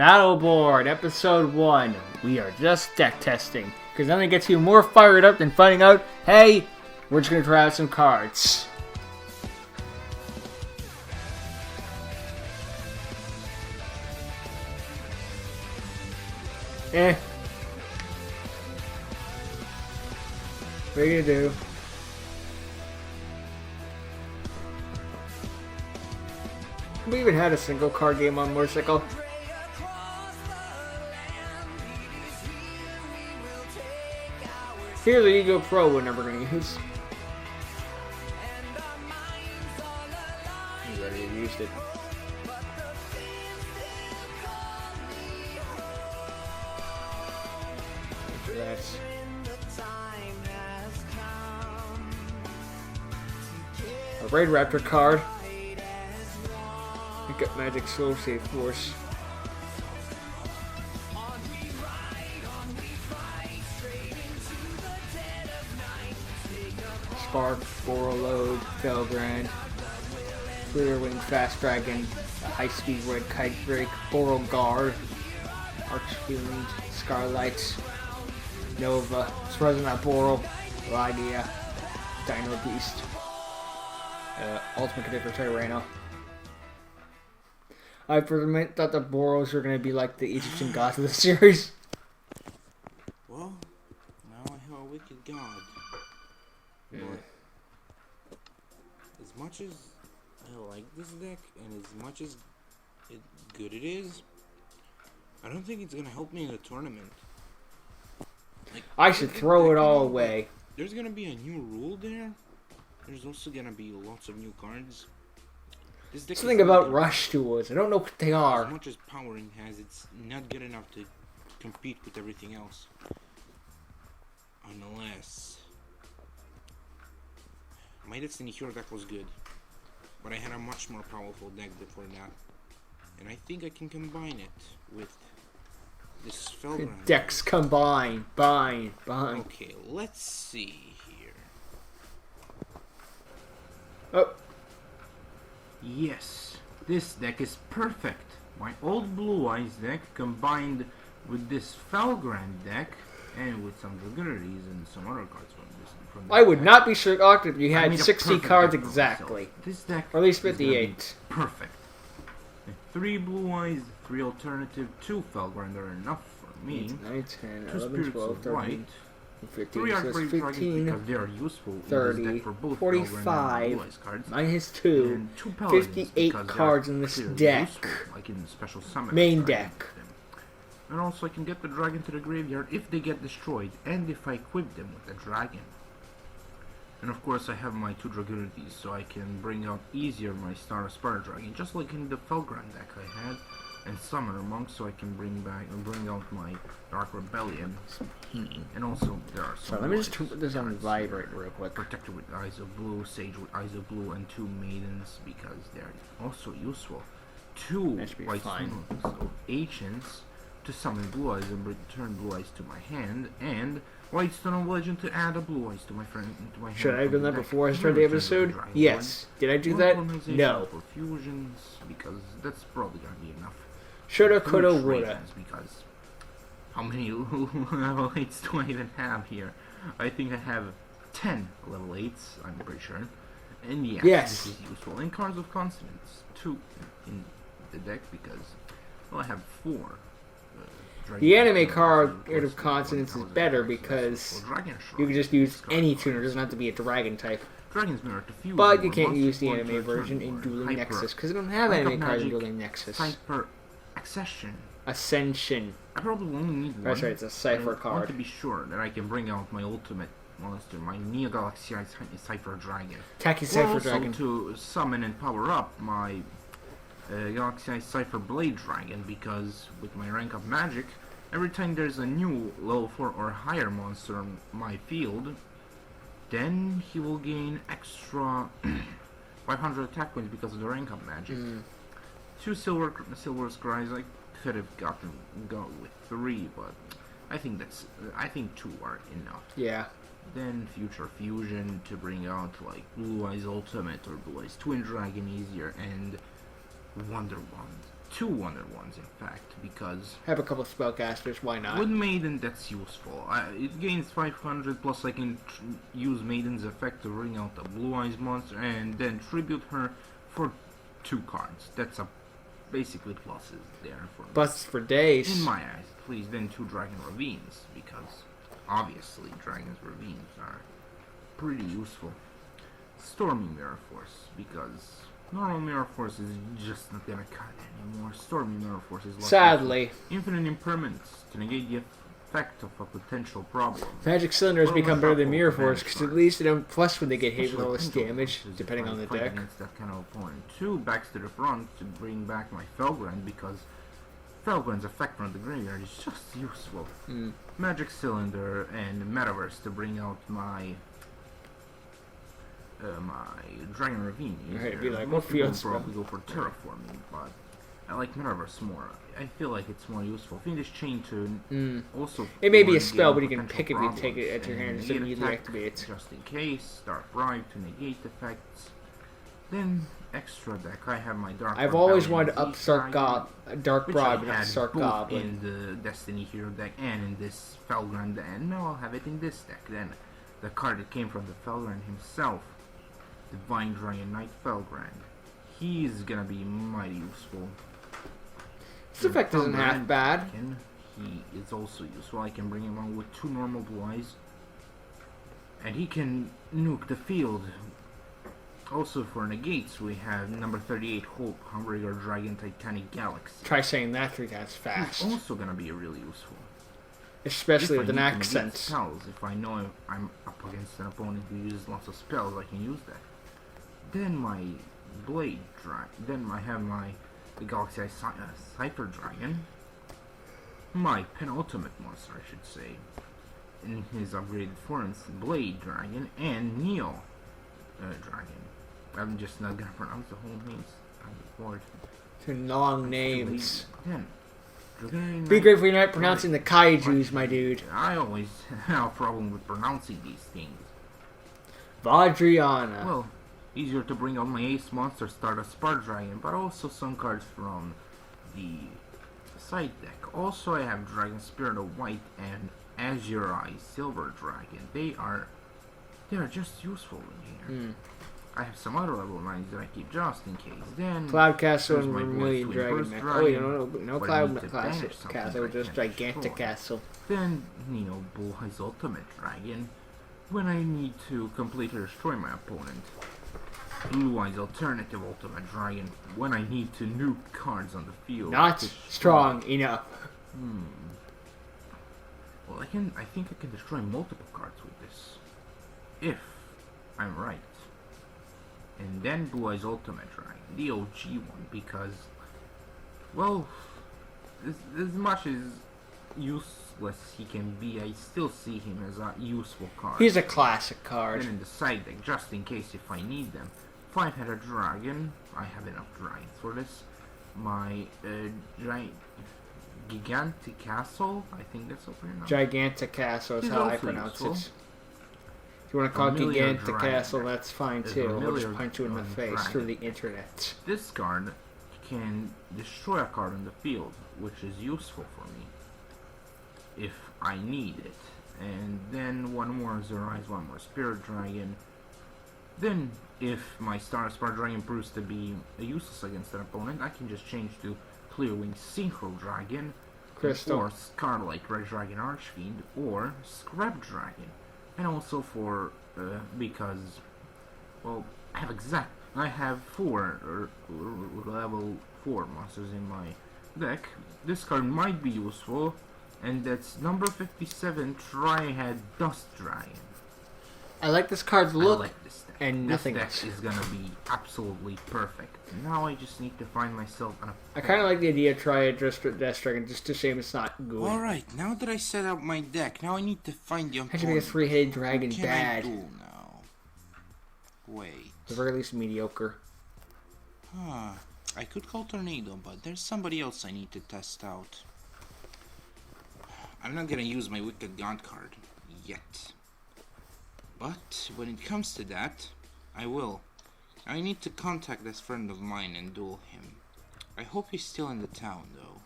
Battleboard, Episode 1. We are just deck testing. Because nothing gets you more fired up than finding out, hey, we're just going to try out some cards. What are you going to do? We even had a single card game on Motorcycle. Here's the Yugioh Pro we're never going to use. We already used it. That's a Raid Raptor card. Pick up Magic Soul Save Force. Spark, Borreload, Felgrand, Clear Wing Fast Dragon, High Speed Red Kite Drake, Beauregard, Archfiend, Scarlight, Nova, Resonant Boral, Lydia, Dino Beast, Ultimate Conductor Tyrano. I for a minute thought the Boros were going to be like the Egyptian gods of the series. Well, now I have a wicked god. But as much as I like this deck, and as much as good it is, I don't think it's gonna help me in the tournament. Like, I should throw it all away. There's gonna be a new rule there. There's also gonna be lots of new cards. This deck Something about Rush Tools. I don't know what they are. As much as power it has, it's not good enough to compete with everything else. Unless my Destiny Hero deck was good, but I had a much more powerful deck before that, and I think I can combine it with this Felgrand. Decks combine, bind. Okay, let's see here. Oh. Yes, this deck is perfect. My old Blue Eyes deck combined with this Felgrand deck and with some Dragunities and some other cards from this. I would not be shocked if you had made a 60 perfect cards deck for exactly. myself. This deck Or at least is gonna be 58. perfect. 3 Blue Eyes, 3 alternative, 2 Felgrand are enough for me. 8, 9, 10, 2 11, Spirits 12, of 13, Light. 15, 3 so Arcade that's Dragons 15, because they are useful in 30, this deck for both 45, Blue Eyes cards. minus 2, And 2 Paladins 58 because they cards are in this clearly deck. useful, like in special summon Main deck. And also I can get the dragon to the graveyard if they get destroyed, and if I equip them with the dragon. And of course I have my 2 Dragunities, so I can bring out easier my Star Sparta Dragon, just like in the Felgrand deck I had, and Summoner Monk, so I can bring out my Dark Rebellion. And also there are some. So let me just put this on vibrate real quick. Protector with Eyes of Blue, Sage with Eyes of Blue, and 2 Maidens because they're also useful. 2 That should be White fine. Stones of Ancients to summon Blue Eyes and return Blue Eyes to my hand, and White Stone of Legend to add a Blue Eyes to my friend hand. Should I have done that deck. before I started the Return episode? Dragon Yes. Did I do One that? colonization No. For fusions, because that's probably gonna be enough. Shoulda, 2 coulda, trade woulda. lands, because how many level 8s do I even have here? I think I have 10 level 8s, I'm pretty sure. And Yes. this is useful. And Cards of Consonance, 2 in the deck, because, well, I have 4. The anime card of Consonance is better because you can just use any tuner. It doesn't have to be a dragon type. Dragon's Mirror to fuse. But you can't use the anime version in Dueling Nexus because I don't have anime cards in Dueling Nexus. Cipher Accession. Ascension. I probably only need one. That's right, it's a Cipher I want to card. be sure that I can bring out my ultimate monster, my Neo Galaxy Cipher Dragon. Tacky Or Cipher also Dragon. to summon and power up my Galaxy Cipher Blade Dragon, because with my rank of magic, every time there's a new level 4 or higher monster on my field, then he will gain extra 500 attack points because of the rank of magic. 2 silver scries. I could have gotten go with 3, but I think 2 are enough. Yeah. Then Future Fusion to bring out like Blue Eyes Ultimate or Blue Eyes Twin Dragon easier, and Wonder Wand 2 other ones, in fact, because Have a couple of spellcasters, why not? with Maiden, that's useful. It gains 500, plus I can use Maiden's effect to bring out the Blue Eyes monster and then tribute her for 2 cards. That's basically pluses there for me. Busts for days. In my eyes, please. Then 2 Dragon Ravines, because obviously Dragon's Ravines are pretty useful. Stormy Mirror Force, because normal Mirror Force is just not gonna cut anymore. Stormy Mirror Force is like Sadly. infinite impermanence to negate the effect of a potential problem. Magic Cylinder has Well, become better than with Mirror couple Force, of because advantage at least they don't plus when they get hit with Especially all this Tendril damage, Forces, depending if on I the fight deck. against that kind of opponent. 2 backs to the front to bring back my Felgrand, because Felgrand's effect from the graveyard is just useful. Magic Cylinder and Metaverse to bring out my Dragon Ravine. Right, be like, Most what people feels probably go for Terraforming, but I like Metaverse more. I feel like it's more useful. Fiendish Chain to also. It may be a warn spell, against but you can potential pick it if you take it problems, at your and hand instead of negate immediately attack activate it. just in case. Dark Bribe to negate effects. Then extra deck. I have my Dark. I've always Rebellion wanted to up Z-Strike, Dark which Bribe, I not had Stark both Goblin. in the Destiny Hero deck and in this Felgrand, and now I'll have it in this deck. Then the card that came from the Felgrand himself, Divine Dragon Knight Felgrand. He's gonna be mighty useful. This effect isn't half Felgrand bad. He is also useful. I can bring him on with 2 normal Blue Eyes, and he can nuke the field. Also for negates, we have number 38 Hope, Harbinger Dragon Titanic Galaxy. Try saying that 3 times He's fast. also gonna be really useful. Especially If with I an need to negate accent. spells, if I know I'm up against an opponent who uses lots of spells, I can use that. Then my Blade Dragon. Then I have my the Galaxy Cipher Dragon. My penultimate monster, I should say, in his upgraded forms, Blade Dragon and Neo Dragon. I'm just not gonna pronounce the whole names. I'm bored. 2 long names. Then, Dragon Be Knight grateful you're not pronouncing the kaijus, my dude. I always have a problem with pronouncing these things. Vadriana. Well, easier to bring out my ace monster, start a Spark Dragon, but also some cards from the side deck. Also, I have Dragon Spirit of White and Azure Eye Silver Dragon. They are just useful in here. I have some other level 9s that I keep just in case. Then Cloud Castle there's and my Vermilion Voice Dragon. Burst Mech. Dragon, Oh, yeah, no but I Cloud need to Castle, banish something Castle, that I just can't Gigantic destroy. Castle. Then, Blue Eyes Ultimate Dragon, when I need to completely destroy my opponent. Blue Eyes Alternative Ultimate Dragon, when I need to nuke cards on the field. Not to strong enough. Well, I think I can destroy multiple cards with this, if I'm right. And then Blue Eyes Ultimate Dragon, the OG one, because, well, as much as useless he can be, I still see him as a useful card. He's a classic card. Then in the side deck, just in case if I need them. 5-headed dragon, I have enough dragons for this. My Gigantic Castle, I think that's how pronounced. Gigantic Castle is He's how I also pronounce useful. it. If you want to call it Familiar Gigantic Dragon. Castle, that's fine There's too. I'll Familiar just punch you in the face Dragon. through the internet. This card can destroy a card on the field, which is useful for me if I need it. And then one more Azure Eyes, one more Spirit Dragon. Then, if my Spark Dragon proves to be useless against an opponent, I can just change to Clear Wing Synchro Dragon, Crystal. or Scarlet Red Dragon Archfiend, or Scrap Dragon. And also for, because, well, I have 4 level 4 monsters in my deck. This card might be useful, and that's number 57 Trihead Dust Dragon. I like this card's look I like this deck. and nothing This else. deck is gonna be absolutely perfect. Now I just need to find myself an I kind of like the idea of Triad Death Dragon, just a shame it's not good. Alright, now that I set up my deck, now I need to find the How should make a opponent. 3-headed dragon What can bad? I do now? Wait. At the very least, mediocre. I could call Tornado, but there's somebody else I need to test out. I'm not gonna use my Wicked God card yet. But when it comes to that, I will. I need to contact this friend of mine and duel him. I hope he's still in the town, though.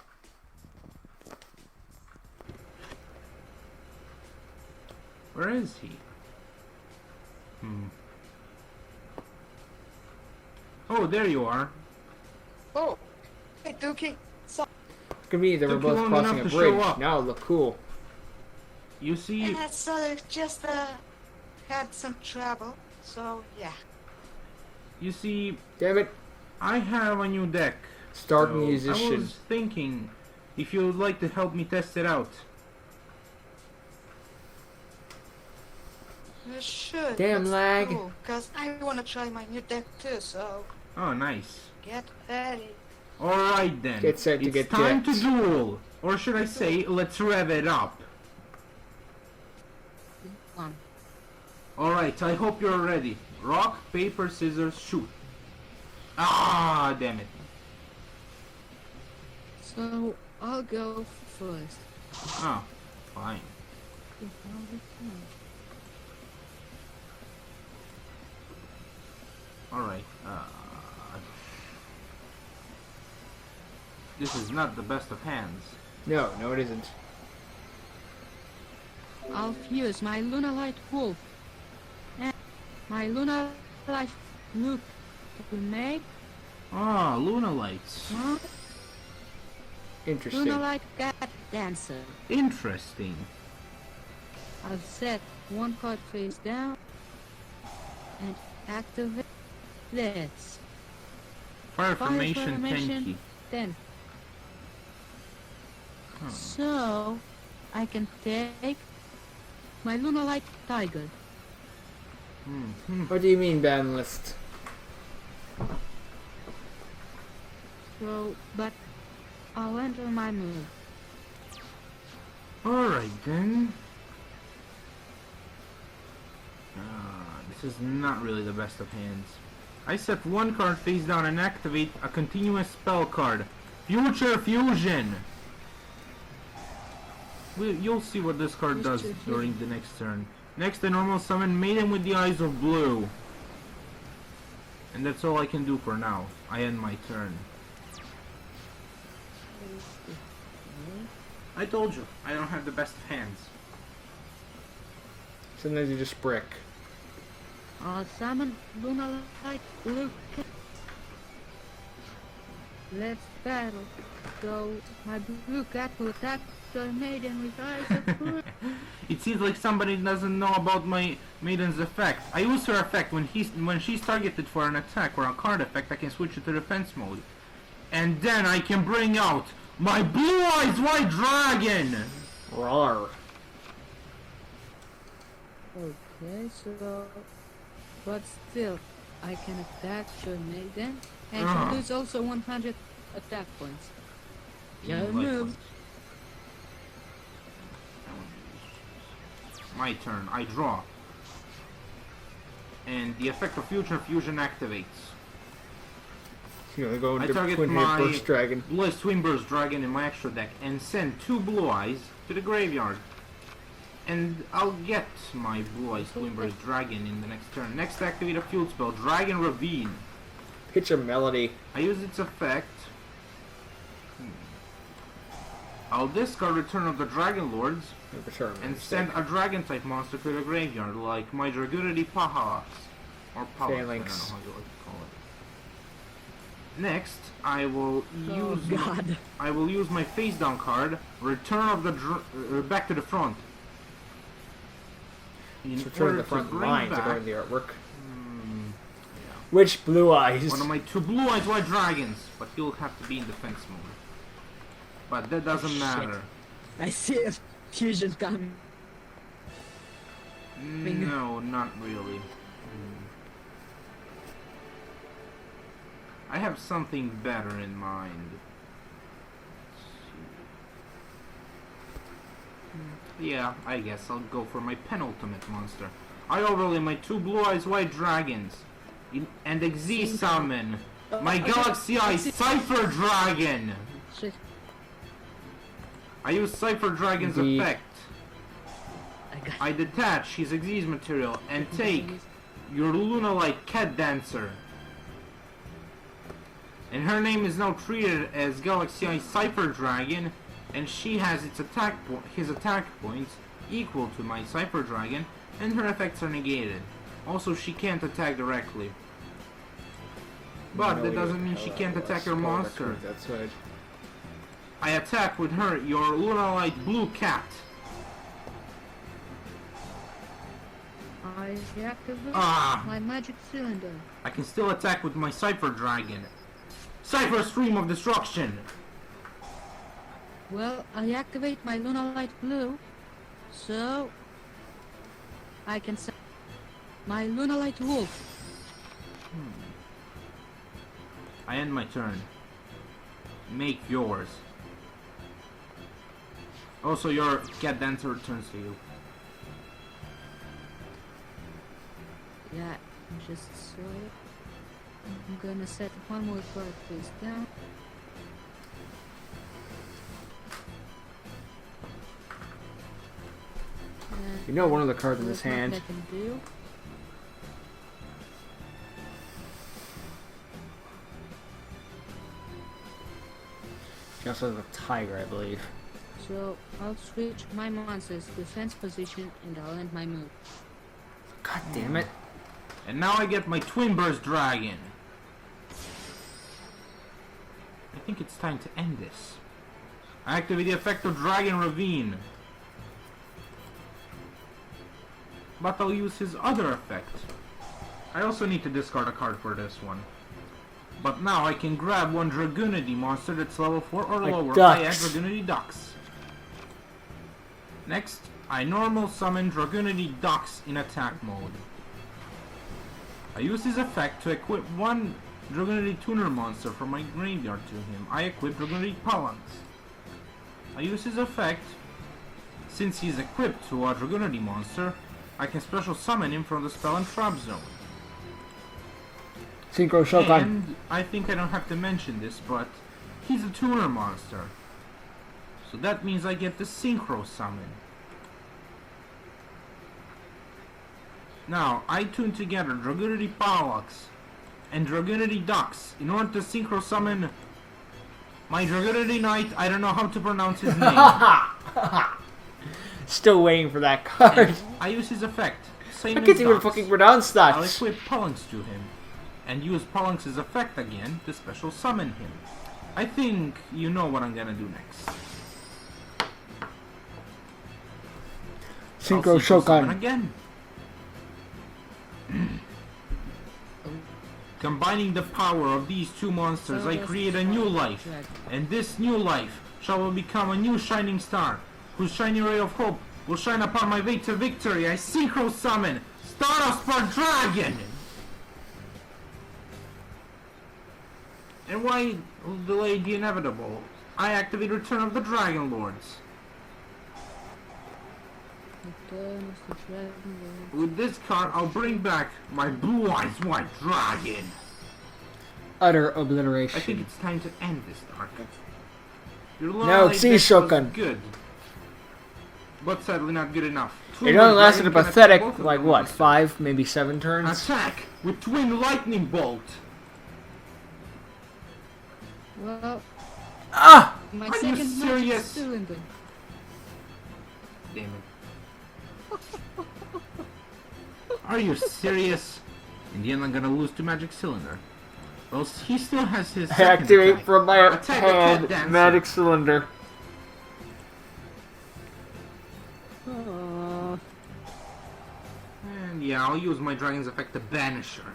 Where is he? Oh, there you are. Oh, hey Dookie. So, Convenient that we're Took you both long crossing a enough to bridge. show up. Now it'll look cool. You see, yeah, so just had some trouble. So yeah. you see, Damn it. I have a new deck. Start so musician. I was thinking if you would like to help me test it out. Sure. Damn that's lag. Cool, cause I wanna try my new deck too. So Oh, nice. get ready. Alright then. Get set to it's get time jacked. to duel. Or should I say, let's rev it up. Alright, I hope you're ready. Rock, paper, scissors, shoot. Ah, damn it. So I'll go first. Oh, fine. Alright, this is not the best of hands. No, it isn't. I'll fuse my Lunalight Wolf and my Lunalight Loop to make Ah, Luna Lights. Interesting. Lunalight Cat Dancer. Interesting. I'll set one card face down and activate this. Fire Fire Formation Formation Tenki. 10. Huh. So I can take my Lunalight Tiger. What do you mean, ban list? So, but I'll enter my move. Alright then. This is not really the best of hands. I set one card face down and activate a continuous spell card. Future Fusion! You'll see what this card does Future during the next turn. Next, I normal summon Maiden with the Eyes of Blue. And that's all I can do for now. I end my turn. I told you, I don't have the best of hands. Sometimes you just brick. I'll summon Lunalight Luke. Let's battle. So my blue cat will attack the maiden with eyes of blue. It seems like somebody doesn't know about my Maiden's effect. I use her effect when she's targeted for an attack or a card effect. I can switch it to defense mode, and then I can bring out my Blue Eyes White Dragon. Rawr. Okay, so but still I can attack the maiden and she lose also 100 attack points. Your move. My turn. I draw. And the effect of Future Fusion activates. You're gonna go I into target Twin Head my Burst Dragon. Blue Eyes Twin Burst Dragon in my extra deck and send 2 Blue Eyes to the graveyard. And I'll get my Blue Eyes Twin Burst Dragon in the next turn. Next, activate a field spell, Dragon Ravine. Pitch a melody. I use its effect. I'll discard Return of the Dragon Lords Return. and send a Dragon type monster to the graveyard, like my Dragurity Pahalax. Or Palax, I don't know Phalanx. how you like to call it. Next, I will use I will use my face down card, Return of the back to the front. In Return to order the front bring lines back according to the artwork. Which Blue Eyes? one of my 2 Blue Eyes White Dragons, but he'll have to be in defense mode. But that doesn't matter. I see a fusion coming. No, not really. I have something better in mind. Yeah, I guess I'll go for my penultimate monster. I overlay my 2 Blue Eyes White Dragons and Exi summon my Galaxy Eyes Cipher Dragon. Shit. I use Cipher Dragon's Indeed. effect. I got I detach his Exis material and take your Lunalight Cat Dancer And her name is now treated as Galaxy Eye Cipher Dragon, and she has his attack points equal to my Cipher Dragon, and her effects are negated. Also, she can't attack directly. But that doesn't mean she can't attack your monster. Outside. I attack with her, your Lunalite Blue Cat. I activate Ah! my magic cylinder. I can still attack with my Cipher Dragon. Cipher Stream of Destruction! Well, I activate my Lunalite Blue, so I can set my Lunalite Wolf. I end my turn. Make yours. Also, your Cat Dancer returns to you. Yeah, just so it. I'm gonna set one more card face down. You know one of the cards in this there's hand. nothing I can do. She also has a tiger, I believe. So I'll switch my monster's defense position and I'll end my move. God damn it. And now I get my Twin Burst Dragon. I think it's time to end this. I activate the effect of Dragon Ravine. But I'll use his other effect. I also need to discard a card for this one. But now I can grab one Dragoonity monster that's level 4 or Like lower. ducks. I add Dragoonity Ducks. Next, I normal summon Dragoonity Ducks in attack mode. I use his effect to equip one Dragoonity Tuner monster from my graveyard to him. I equip Dragoonity Phalanx. I use his effect. Since he's equipped to a Dragoonity monster, I can special summon him from the spell and trap zone. Synchro Shogun. And I think I don't have to mention this, but he's a tuner monster. So that means I get the Synchro Summon. Now, I tune together Dragoonity Phalanx and Dragoonity Ducks in order to Synchro Summon my Dragoonity Knight. I don't know how to pronounce his name. Still waiting for that card. And I use his effect. Same I as can't even Ducks. fucking pronounce I'll that. equip Phalanx to him and use Phalanx's effect again to special summon him. I think you know what I'm gonna do next. Synchro I'll summon Shogun. again. Combining the power of these two monsters, I create a new life, and this new life shall become a new shining star, whose shining ray of hope will shine upon my way to victory. I Synchro Summon Stardust Dragon! And why delay the inevitable? I activate Return of the Dragon Lords. Return of the Dragon Lord. With this card, I'll bring back my Blue Eyes White Dragon. Utter I think obliteration. it's time to end this arc. Your No, Lorelei see, deck was Shogun. good, but sadly not good enough. It Twin only lasted a Dragon can pathetic, attack both of like them what, once. 5, maybe 7 turns? Attack with Twin Lightning Bolt. Well, Ah! my Are you second magic serious? cylinder. Damn it. Are you serious? In the end, I'm gonna lose to Magic Cylinder. Well, he still has his second Activate attack. from my Attack the hand, Cat Dancer. Magic Cylinder. Oh, And yeah, I'll use my Dragon's effect to banish her.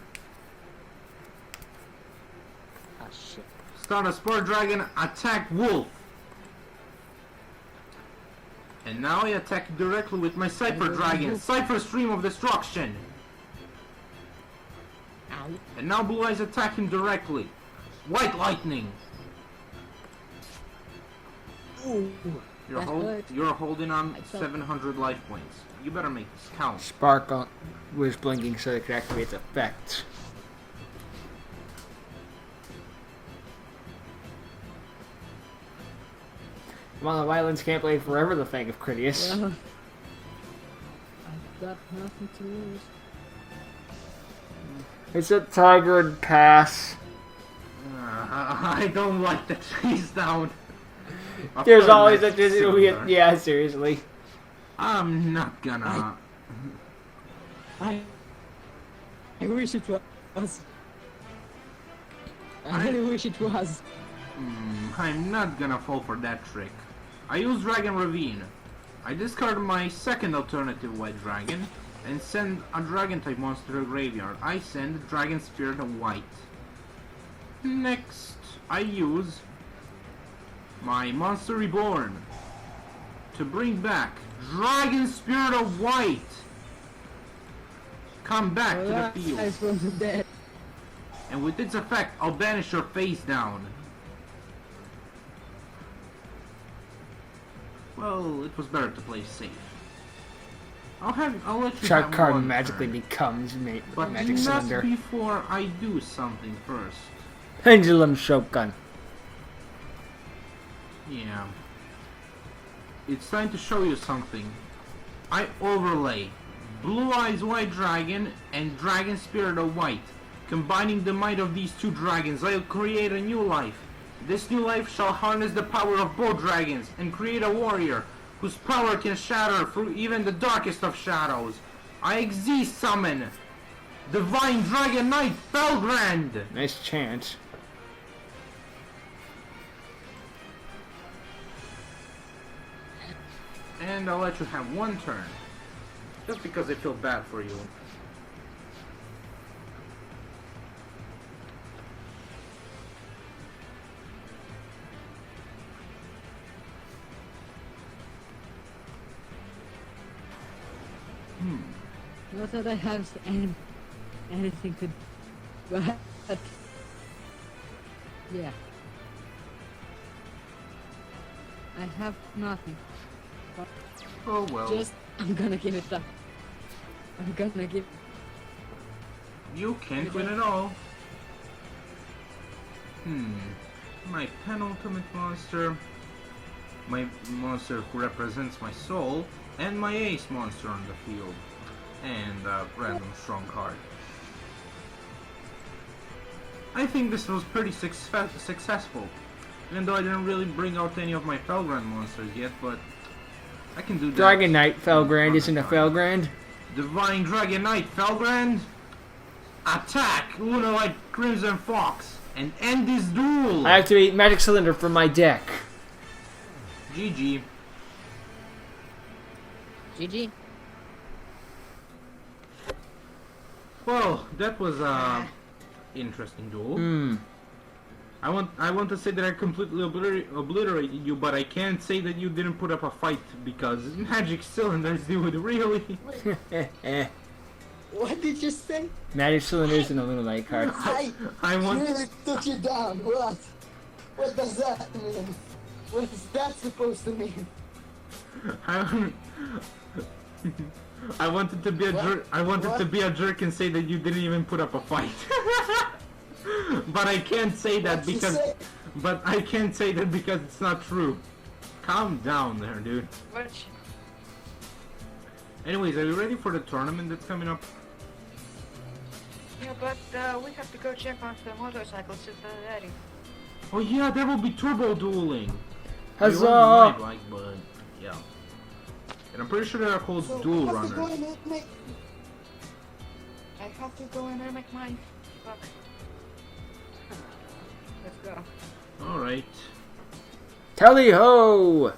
ah, shit. Start a Spore Dragon, attack Wolf. And now I attack directly with my Cipher Dragon, Cipher Stream of Destruction. Ow. And now Blue Eyes attack him directly. White Lightning. Ooh. That hurt. You're holding on I felt- 700 life points. You better make this count. Sparkle was blinking so it could activate its effects. Come on, the violence can't play forever, the thing of Critias. Well, I've got nothing to lose. It's a tiger and pass. Ah. I don't like the trees down. There's Of always course, a that's digital. similar. Yeah, seriously. I'm not gonna. I wish it was. I really wish it was. I'm not gonna fall for that trick. I use Dragon Ravine. I discard my second alternative white dragon and send a dragon type monster to the graveyard. I send Dragon Spirit of White. Next, I use my Monster Reborn to bring back Dragon Spirit of White. Come back to the field. Rise from the dead. And with its effect, I'll banish your face down. Well, it was better to play safe. I'll let you Shark have card one magically turn, becomes but Magic not Cylinder. before I do something first. Pendulum Shogun. Yeah. It's time to show you something. I overlay Blue Eyes White Dragon and Dragon Spirit of White. Combining the might of these two dragons, I'll create a new life. This new life shall harness the power of both dragons and create a warrior whose power can shatter through even the darkest of shadows. I Xyz summon Divine Dragon Knight Felgrand! Nice chance. And I'll let you have one turn. Just because I feel bad for you. Not that I have anything to. But. Yeah. I have nothing. Oh well. Just. I'm gonna give it up. I'm gonna give. You can't win it all. My penultimate monster, my monster who represents my soul, and my ace monster on the field, and a random strong card. I think this was pretty successful, even though I didn't really bring out any of my Felgrand monsters yet, but I can do that. Dragon Knight Felgrand isn't a Felgrand. Divine Dragon Knight Felgrand, attack Lunalite Crimson Fox, and end this duel! I activate Magic Cylinder from my deck. GG. GG. Well, that was a interesting duel. I want to say that I completely obliterated you, but I can't say that you didn't put up a fight because Magic Cylinders do it really. What did you say? Magic Cylinder isn't a little light card. I want. Really took you down. What? What does that mean? What is that supposed to mean? I wanted to be a What? jerk. I wanted What? to be a jerk and say that you didn't even put up a fight. But I can't say that What'd you because. say? But I can't say that because it's not true. Calm down there, dude. What? Anyways, are you ready for the tournament that's coming up? Yeah, but we have to go check on the motorcycles if they're ready. Oh yeah, there will be turbo dueling. Huzzah! You might like, but yeah. And I'm pretty sure they're called So dual I have to go runners. and make. I have to go and make mine. Fuck. Let's go. All right. Tally ho!